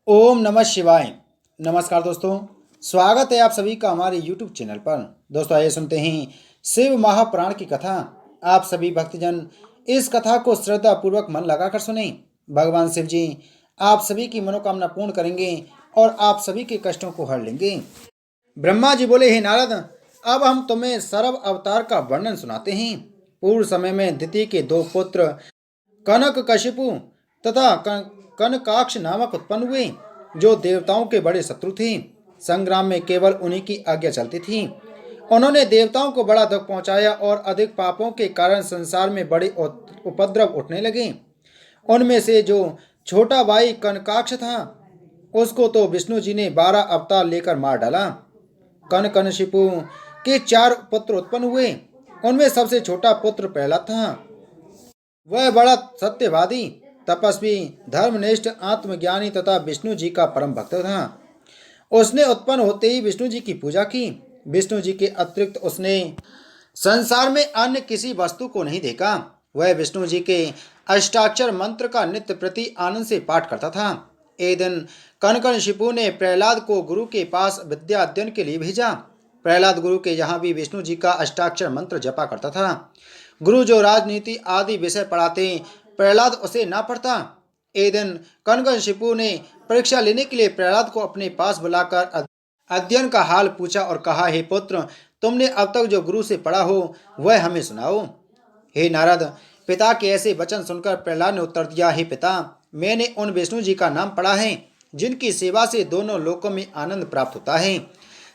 ओम नमः शिवाय। नमस्कार दोस्तों, स्वागत है आप सभी का हमारे YouTube चैनल पर। दोस्तों आइए सुनते हैं शिव महापुराण की कथा। आप सभी भक्तजन इस कथा को श्रद्धा पूर्वक मन लगाकर सुने। भगवान शिव जी आप सभी की मनोकामना पूर्ण करेंगे और आप सभी के कष्टों को हर लेंगे। ब्रह्मा जी बोले, हे नारद, अब हम तुम्हें सर्व अवतार का वर्णन सुनाते हैं। पूर्व समय में दिति के दो पुत्र कनककशिपु तथा कनकाक्ष नामक उत्पन्न हुए, जो देवताओं के बड़े शत्रु थे। संग्राम में केवल उन्हीं की आज्ञा चलती थी। उन्होंने देवताओं को बड़ा दुख पहुंचाया और अधिक पापों के कारण संसार में बड़े उपद्रव उठने लगे। उनमें से जो छोटा भाई कनकाक्ष था, उसको तो विष्णु जी ने 12 अवतार लेकर मार डाला। कनकशिपु के 4 पुत्र उत्पन्न हुए। उनमें सबसे छोटा पुत्र प्रहलाद था। वह बड़ा सत्यवादी, तपस्वी, धर्मनिष्ठ, आत्मज्ञानी तथा विष्णु जी का परम भक्त था। उसने उत्पन्न होते ही विष्णु जी की पूजा की। विष्णु जी के अतिरिक्त उसने संसार में अन्य किसी वस्तु को नहीं देखा। वह विष्णु जी के अष्टाक्षर मंत्र का नित्य प्रति आनंद से पाठ करता था। एक दिन कनकशिपु ने प्रहलाद को गुरु के पास विद्या अध्ययन के लिए भेजा। प्रहलाद गुरु के यहाँ भी विष्णु जी का अष्टाक्षर मंत्र जपा करता था। गुरु जो राजनीति आदि विषय पढ़ाते, प्रहलाद उसे ना पढ़ता। एक दिन कनकशिपु ने परीक्षा लेने के लिए प्रहलाद को अपने पास बुलाकर अध्ययन का हाल पूछा और कहा, हे पुत्र, तुमने अब तक जो गुरु से पढ़ा हो वह हमें सुनाओ। हे नारद, पिता के ऐसे वचन सुनकर प्रहलाद ने उत्तर दिया, हे पिता, मैंने उन विष्णु जी का नाम पढ़ा है जिनकी सेवा से दोनों लोकों में आनंद प्राप्त होता है।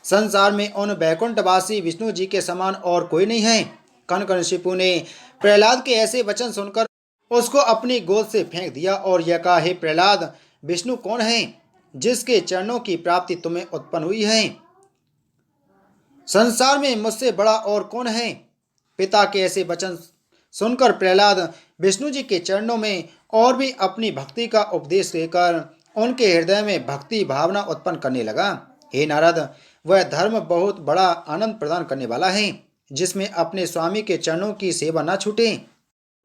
संसार में उन वैकुंठवासी विष्णु जी के समान और कोई नहीं है। कनकशिपु ने प्रहलाद के ऐसे वचन सुनकर उसको अपनी गोद से फेंक दिया और यह कहा, हे प्रहलाद, विष्णु कौन है जिसके चरणों की प्राप्ति तुम्हें उत्पन्न हुई है? संसार में मुझसे बड़ा और कौन है? पिता के ऐसे वचन सुनकर प्रहलाद विष्णु जी के चरणों में और भी अपनी भक्ति का उपदेश लेकर उनके हृदय में भक्ति भावना उत्पन्न करने लगा। हे नारद, वह धर्म बहुत बड़ा आनंद प्रदान करने वाला है, जिसमें अपने स्वामी के चरणों की सेवा न छूटे।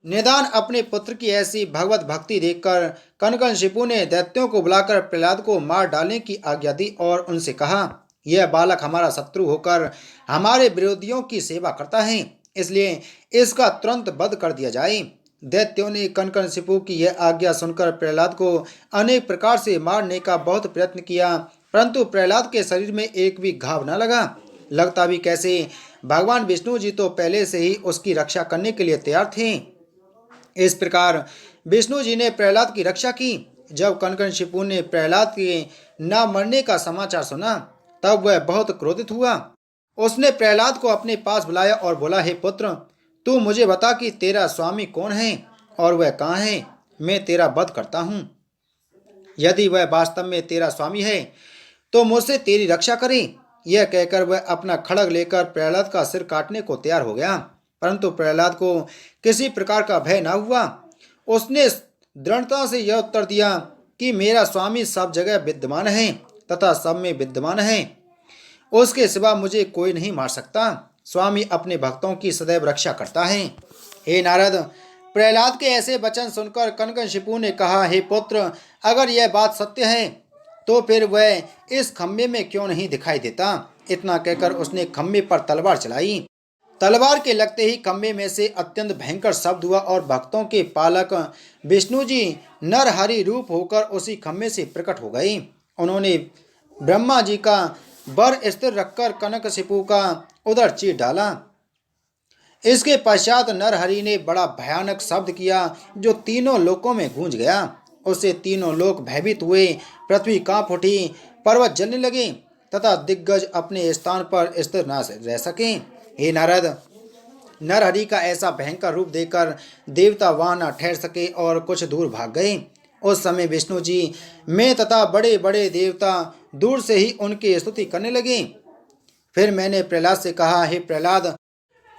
निदान अपने पुत्र की ऐसी भगवत भक्ति देखकर कनकशिपु ने दैत्यों को बुलाकर प्रहलाद को मार डालने की आज्ञा दी और उनसे कहा, यह बालक हमारा शत्रु होकर हमारे विरोधियों की सेवा करता है, इसलिए इसका तुरंत वध कर दिया जाए। दैत्यों ने कनकशिपु की यह आज्ञा सुनकर प्रहलाद को अनेक प्रकार से मारने का बहुत प्रयत्न किया, परंतु प्रहलाद के शरीर में एक भी घाव न लगा। लगता भी कैसे, भगवान विष्णु जी तो पहले से ही उसकी रक्षा करने के लिए तैयार थे। इस प्रकार विष्णु जी ने प्रहलाद की रक्षा की। जब कनकशिपु ने प्रहलाद के न मरने का समाचार सुना, तब वह बहुत क्रोधित हुआ। उसने प्रहलाद को अपने पास बुलाया और बोला, हे पुत्र, तू मुझे बता कि तेरा स्वामी कौन है और वह कहाँ है। मैं तेरा वध करता हूँ। यदि वह वास्तव में तेरा स्वामी है तो मुझसे तेरी रक्षा करे। यह कहकर वह अपना खड्ग लेकर प्रहलाद का सिर काटने को तैयार हो गया, परंतु प्रहलाद को किसी प्रकार का भय न हुआ। उसने दृढ़ता से यह उत्तर दिया कि मेरा स्वामी सब जगह विद्यमान है तथा सब में विद्यमान है। उसके सिवा मुझे कोई नहीं मार सकता। स्वामी अपने भक्तों की सदैव रक्षा करता है। हे नारद, प्रहलाद के ऐसे वचन सुनकर कनकशिपु ने कहा, हे पुत्र, अगर यह बात सत्य है तो फिर वह इस खम्भे में क्यों नहीं दिखाई देता। इतना कहकर उसने खम्भे पर तलवार चलाई। तलवार के लगते ही खम्भे में से अत्यंत भयंकर शब्द हुआ और भक्तों के पालक विष्णु जी नरहरि रूप होकर उसी खम्भे से प्रकट हो गए। उन्होंने ब्रह्मा जी का वर स्थिर रखकर कनकशिपु का उदर चीर डाला। इसके पश्चात नरहरि ने बड़ा भयानक शब्द किया जो तीनों लोकों में गूंज गया। उससे तीनों लोक भयभीत हुए, पृथ्वी कांप उठी, पर्वत जलने लगे तथा दिग्गज अपने स्थान पर स्थिर न रह सके। हे नारद, नरहरि का ऐसा भयंकर रूप देखकर देवता वहां न ठहर सके और कुछ दूर भाग गए। उस समय विष्णु जी मैं तथा बड़े बड़े देवता दूर से ही उनकी स्तुति करने लगे। फिर मैंने प्रहलाद से कहा, हे प्रहलाद,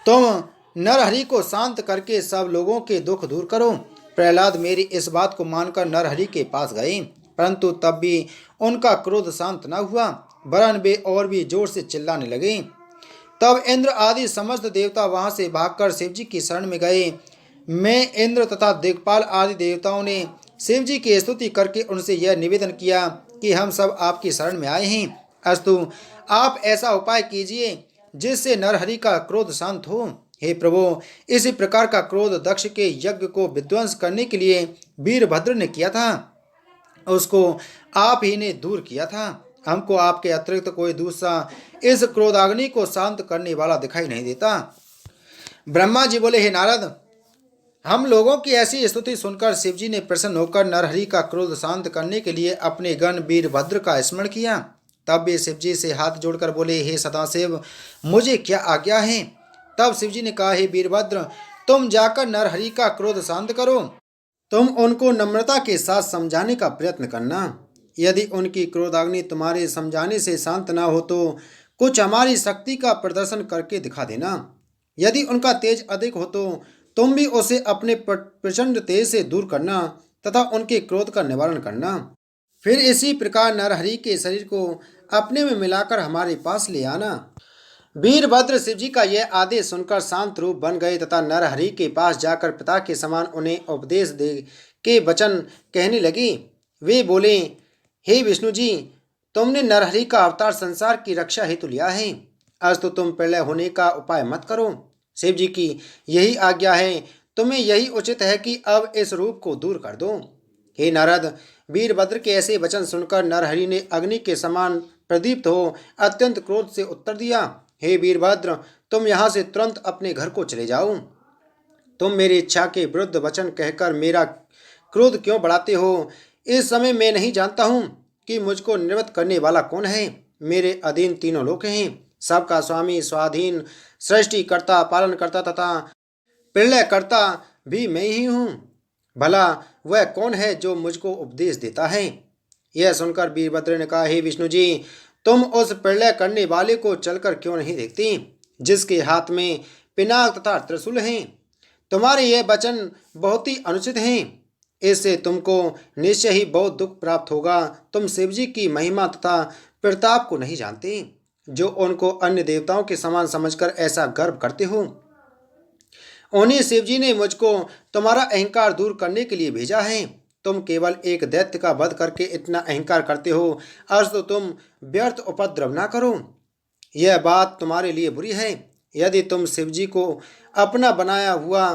तुम नरहरि को शांत करके सब लोगों के दुख दूर करो। प्रहलाद मेरी इस बात को मानकर नरहरि के पास गए, परंतु तब भी उनका क्रोध शांत न हुआ, वरन वे और भी जोर से चिल्लाने लगे। तब इंद्र आदि समस्त देवता वहां से भागकर शिव जी की शरण में गए। मैं, इंद्र तथा दिक्पाल आदि देवताओं ने शिव जी की स्तुति करके उनसे यह निवेदन किया कि हम सब आपकी शरण में आए हैं। अस्तु, आप ऐसा उपाय कीजिए जिससे नरहरि का क्रोध शांत हो। हे प्रभु, इसी प्रकार का क्रोध दक्ष के यज्ञ को विध्वंस करने के लिए वीरभद्र ने किया था, उसको आप ही ने दूर किया था। हमको आपके अतिरिक्त कोई दूसरा इस क्रोधाग्नि को शांत करने वाला दिखाई नहीं देता। ब्रह्मा जी बोले, हे नारद, हम लोगों की ऐसी स्तुति सुनकर शिवजी ने प्रसन्न होकर नरहरि का क्रोध शांत करने के लिए अपने गण वीरभद्र का स्मरण किया। तब वे शिवजी से हाथ जोड़कर बोले, हे सदाशिव, मुझे क्या आज्ञा है? तब शिवजी ने कहा, हे वीरभद्र, तुम जाकर नरहरि का क्रोध शांत करो। तुम उनको नम्रता के साथ समझाने का प्रयत्न करना। यदि उनकी क्रोधाग्नि तुम्हारे समझाने से शांत ना हो तो कुछ हमारी शक्ति का प्रदर्शन करके दिखा देना। यदि उनका तेज अधिक हो तो तुम भी उसे अपने प्रचंड तेज से दूर करना तथा उनके क्रोध का निवारण करना। फिर इसी प्रकार नरहरि के शरीर को अपने में मिलाकर हमारे पास ले आना। वीरभद्र शिवजी का यह आदेश सुनकर शांत रूप बन गए तथा नरहरि के पास जाकर पिता के समान उन्हें उपदेश दे के वचन कहने लगे। वे बोले, हे विष्णु जी, तुमने नरहरि का अवतार संसार की रक्षा हेतु लिया है, आज तो तुम प्रलय होने का उपाय मत करो। शिव जी की यही आज्ञा है, तुम्हें यही उचित है कि अब इस रूप को दूर कर दो। हे नारद, वीरभद्र के ऐसे वचन सुनकर नरहरि ने अग्नि के समान प्रदीप्त हो अत्यंत क्रोध से उत्तर दिया, हे वीरभद्र, तुम यहाँ से तुरंत अपने घर को चले जाओ। तुम मेरी इच्छा के विरुद्ध वचन कहकर मेरा क्रोध क्यों बढ़ाते हो? इस समय मैं नहीं जानता हूँ कि मुझको निवृत्त करने वाला कौन है। मेरे अधीन तीनों लोक हैं, सबका स्वामी, स्वाधीन, सृष्टिकर्ता, पालनकर्ता तथा प्रलयकर्ता भी मैं ही हूँ। भला वह कौन है जो मुझको उपदेश देता है? यह सुनकर वीरभद्र ने कहा, हे विष्णु जी, तुम उस प्रलय करने वाले को चलकर क्यों नहीं देखती जिसके हाथ में पिनाक तथा त्रिशूल हैं? तुम्हारे ये वचन बहुत ही अनुचित हैं, इससे तुमको निश्चय ही बहुत दुख प्राप्त होगा। तुम शिवजी की महिमा तथा प्रताप को नहीं जानते, जो उनको अन्य देवताओं के समान समझकर ऐसा गर्व करते हो। उन्हीं शिवजी ने मुझको तुम्हारा अहंकार दूर करने के लिए भेजा है। तुम केवल एक दैत्य का वध करके इतना अहंकार करते हो, आज तो तुम व्यर्थ उपद्रव ना करो। यह बात तुम्हारे लिए बुरी है। यदि तुम शिवजी को अपना बनाया हुआ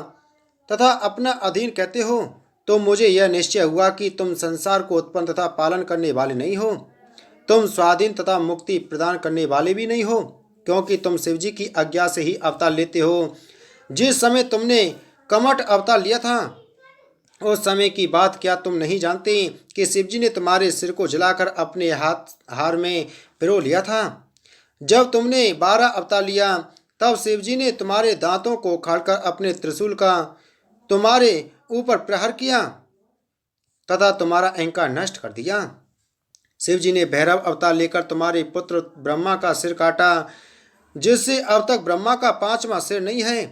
तथा अपना अधीन कहते हो तो मुझे यह निश्चय हुआ कि तुम संसार को उत्पन्न तथा पालन करने वाले नहीं हो। तुम स्वाधीन तथा मुक्ति प्रदान करने वाले भी नहीं हो, क्योंकि तुम शिवजी की आज्ञा से ही अवतार लेते हो। जिस समय तुमने कमठ अवतार लिया था उस समय की बात क्या तुम नहीं जानते कि शिवजी ने तुम्हारे सिर को जलाकर अपने हार में पिरो लिया था? जब तुमने 12 अवतार लिया तब शिवजी ने तुम्हारे दांतों को उखाड़कर अपने त्रिशूल का तुम्हारे ऊपर प्रहार किया तथा तुम्हारा अहंकार नष्ट कर दिया। शिवजी ने भैरव अवतार लेकर तुम्हारे पुत्र ब्रह्मा का सिर काटा, जिससे अब तक ब्रह्मा का 5वां सिर नहीं है।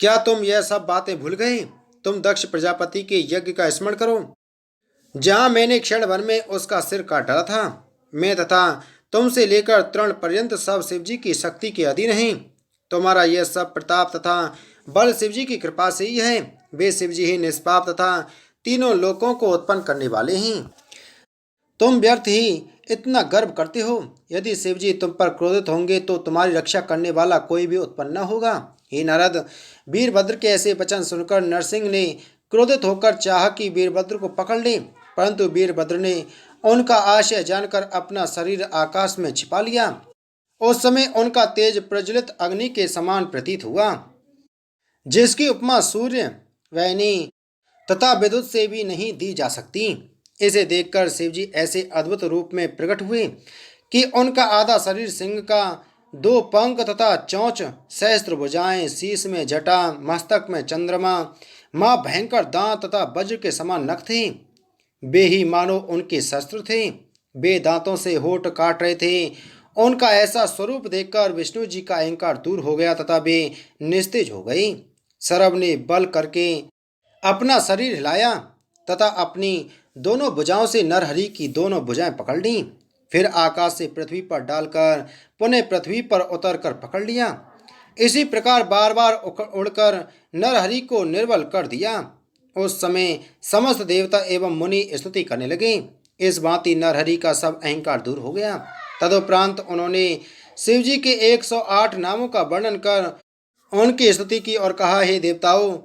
क्या तुम यह सब बातें भूल गए? तुम दक्ष प्रजापति के यज्ञ का स्मरण करो, जहां मैंने क्षण भर में उसका सिर काट डाला था। मैं तथा तुमसे लेकर तृण पर्यंत सब शिवजी की शक्ति के अधीन हैं। तुम्हारा यह सब प्रताप तथा बल शिवजी की कृपा से ही है। वे शिवजी ही निष्पाप तथा तीनों लोकों को उत्पन्न करने वाले हैं। तुम व्यर्थ ही इतना गर्व करते हो। यदि शिवजी तुम पर क्रोधित होंगे तो तुम्हारी रक्षा करने वाला कोई भी उत्पन्न न होगा। हे नारद, वीरभद्र के ऐसे वचन सुनकर नरसिंह ने क्रोधित होकर चाहा कि वीरभद्र को पकड़ ले, परंतु वीरभद्र ने उनका आशय जानकर अपना शरीर आकाश में छिपा लिया। उस समय उनका तेज प्रज्वलित अग्नि के समान प्रतीत हुआ, जिसकी उपमा सूर्य, वैनी तथा विद्युत से भी नहीं दी जा सकती। इसे देखकर शिवजी ऐसे अद्भुत रूप में प्रकट हुए कि उनका आधा शरीर सिंह का, 2 पंख तथा चोंच, सहस्त्र भुजाएं, शीश में जटा, मस्तक में चंद्रमा, मां भयंकर दांत तथा वज्र के समान नख थे। वे ही मानो उनके शस्त्र थे। वे दांतों से होठ काट रहे थे। उनका ऐसा स्वरूप देखकर विष्णु जी का अहंकार दूर हो गया तथा वे निस्तेज हो गई। सरभ ने बल करके अपना शरीर हिलाया तथा अपनी दोनों भुजाओं से नरहरि की दोनों भुजाएं पकड़ लीं। फिर आकाश से पृथ्वी पर डालकर पुनः पृथ्वी पर उतर कर पकड़ लिया। इसी प्रकार बार बार उड़कर नरहरि को निर्बल कर दिया। उस समय समस्त देवता एवं मुनि स्तुति करने लगे। इस भांति नरहरि का सब अहंकार दूर हो गया। तदुपरांत उन्होंने शिव जी के 108 नामों का वर्णन कर उनकी स्तुति की और कहा, हे देवताओं,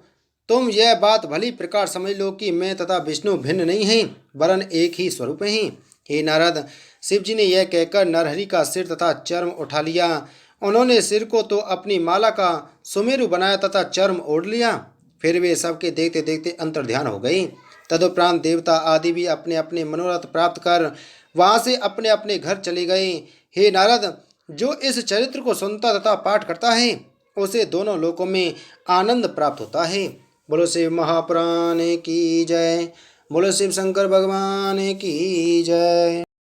तुम यह बात भली प्रकार समझ लो कि मैं तथा विष्णु भिन्न नहीं हैं, वरन एक ही स्वरूप हैं। हे नारद, शिव जी ने यह कहकर नरहरि का सिर तथा चर्म उठा लिया। उन्होंने सिर को तो अपनी माला का सुमेरु बनाया तथा चर्म ओढ़ लिया। फिर वे सबके देखते देखते अंतर्ध्यान हो गए। तदुपरांत देवता आदि भी अपने अपने मनोरथ प्राप्त कर वहां से अपने अपने घर चले गए। हे नारद, जो इस चरित्र को सुनता तथा पाठ करता है उसे दोनों लोकों में आनंद प्राप्त होता है। बोलो शिव महापुराण की जय। बोलो शिव शंकर भगवान की जय।